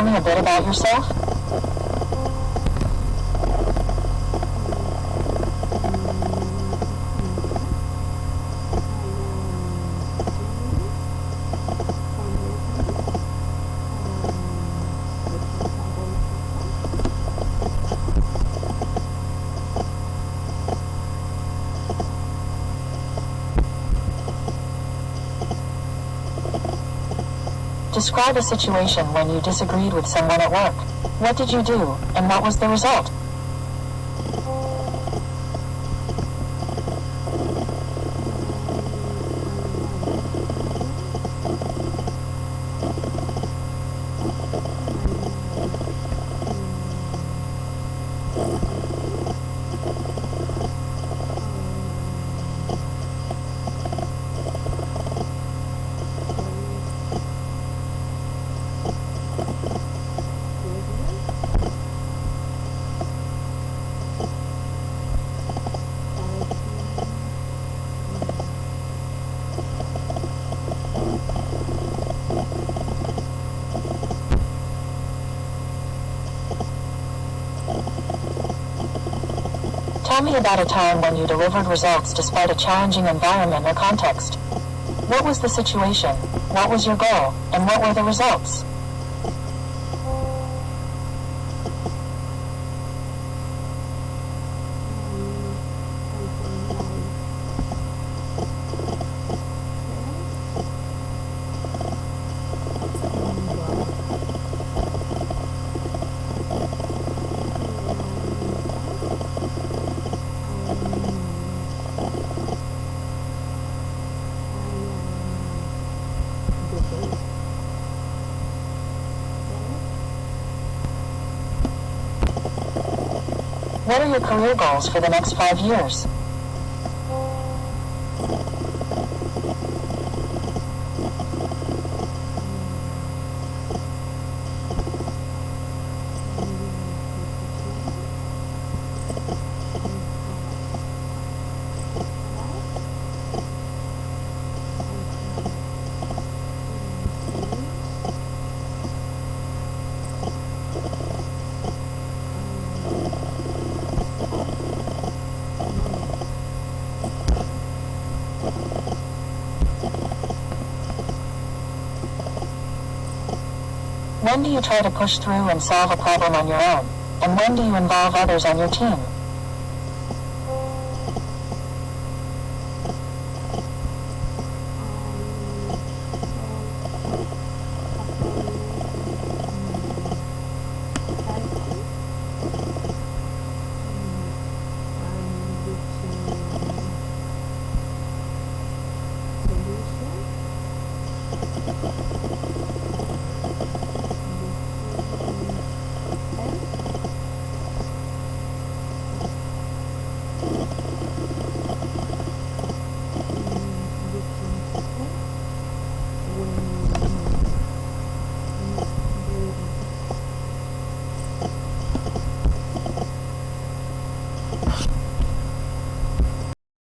tell me a bit about yourself? Describe a situation when you disagreed with someone at work. What did you do, and what was the result? Tell me about a time when you delivered results despite a challenging environment or context. What was the situation? What was your goal? And what were the results? What are your career goals for the next 5 years? When do you try to push through and solve a problem on your own? And when do you involve others on your team?